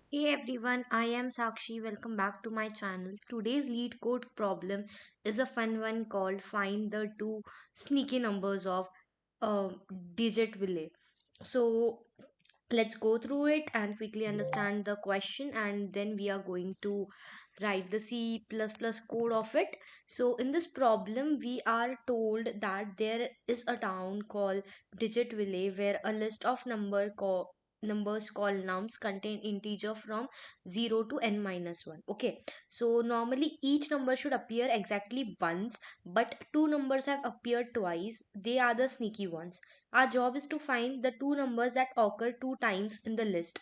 Hey everyone, I am Sakshi. Welcome back to my channel. Today's lead code problem is a fun one called Find the Two Sneaky Numbers of uh, Digitville. So let's go through it and quickly understand the question, and then we are going to write the C++ code of it. So in this problem, we are told that there is a town called Digitville where a list of numbers called nums contain integer from 0 to n minus 1. Okay, so normally each number should appear exactly once, but two numbers have appeared twice. They are the sneaky ones. Our job is to find the two numbers that occur two times in the list.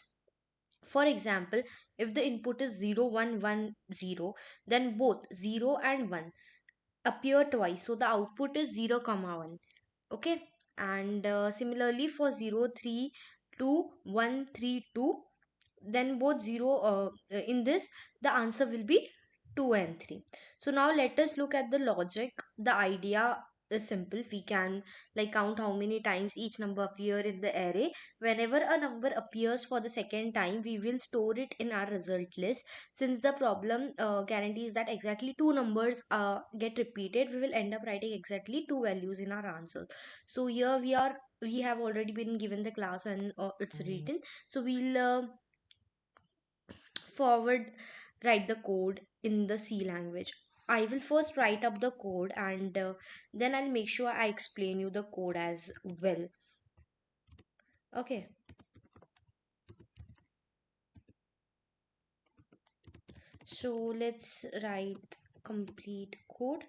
For example, if the input is 0 1 1 0, then both 0 and 1 appear twice. So the output is 0 comma 1. Okay, and similarly for 0 3 2 1 3 2, then both 0 in this the answer will be 2 and 3. So now let us look at the logic. The idea is simple. We can like count how many times each number appear in the array. Whenever a number appears for the second time, we will store it in our result list. Since the problem guarantees that exactly two numbers get repeated, we will end up writing exactly two values in our answer. So here we have already been given the class, and it's written. So we'll forward write the code in the C language. I will first write up the code, and then I'll make sure I explain you the code as well. Okay, so let's write complete code.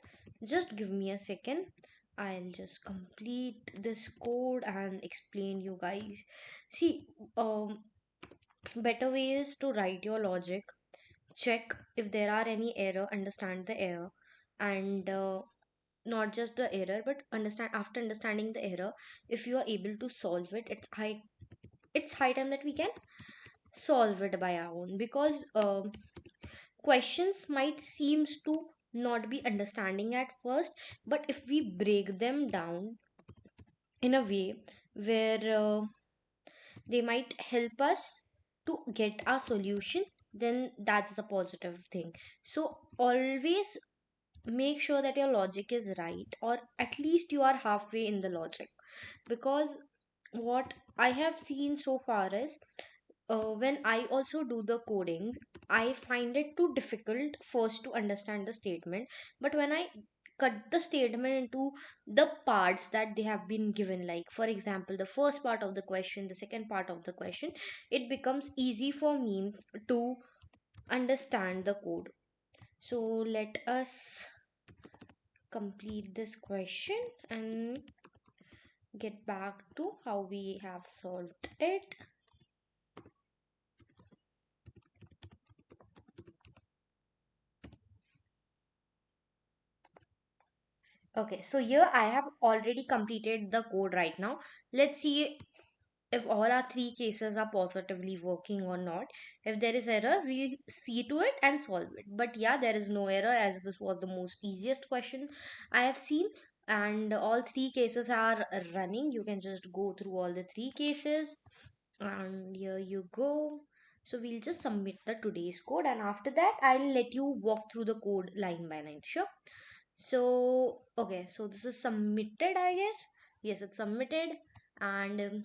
Just give me a second. I'll just complete this code and explain you guys. See, better way is to write your logic, check if there are any error, understand the error, and not just the error but understand. After understanding the error, if you are able to solve it, it's high time that we can solve it by our own, because questions might seems to not be understanding at first, but if we break them down in a way where they might help us to get our solution, then that's the positive thing. So always make sure that your logic is right, or at least you are halfway in the logic. Because what I have seen so far is, when I also do the coding, I find it too difficult first to understand the statement. But when I cut the statement into the parts that they have been given, like for example the first part of the question, the second part of the question, it becomes easy for me to understand the code. So let us complete this question and get back to how we have solved it. Okay, so here I have already completed the code right now. Let's see if all our three cases are positively working or not. If there is error, we see to it and solve it. But yeah, there is no error, as this was the most easiest question I have seen. And all three cases are running. You can just go through all the three cases. And here you go. So we'll just submit the today's code, and after that I'll let you walk through the code line by line. Sure. So okay, so this is submitted, I guess. Yes, it's submitted, and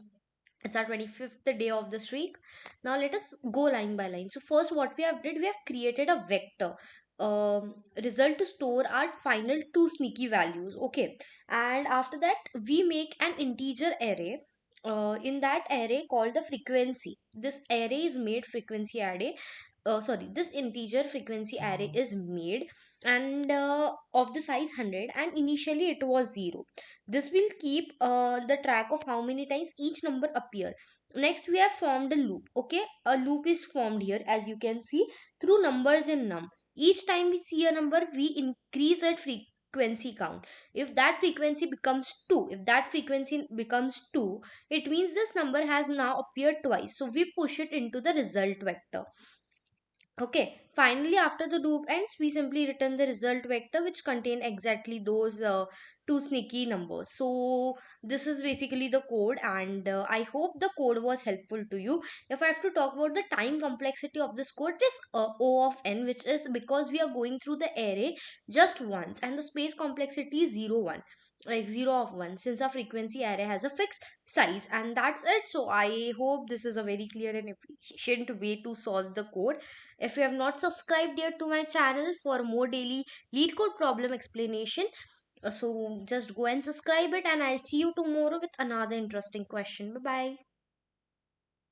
it's our 25th day of the streak. Now let us go line by line. So first, what we have did, we have created a vector result to store our final two sneaky values. Okay, and after that we make an integer array. In that array called the frequency. This array is made frequency array. Sorry, this integer frequency array is made, and of the size 100, and initially it was 0. This will keep the track of how many times each number appear. Next we have formed a loop. Okay, a loop is formed here, as you can see, through numbers in num. Each time we see a number, we increase its frequency count. If that frequency becomes 2, it means this number has now appeared twice, so we push it into the result vector. Okay, finally after the loop ends, we simply return the result vector which contain exactly those two sneaky numbers. So this is basically the code, and I hope the code was helpful to you. If I have to talk about the time complexity of this code, it is O of n, which is because we are going through the array just once, and the space complexity is 0 1, like 0 of 1, since our frequency array has a fixed size. And that's it. So I hope this is a very clear and efficient way to solve the code. If you have not subscribed yet to my channel for more daily lead code problem explanation, so just go and subscribe it, and I'll see you tomorrow with another interesting question. Bye bye.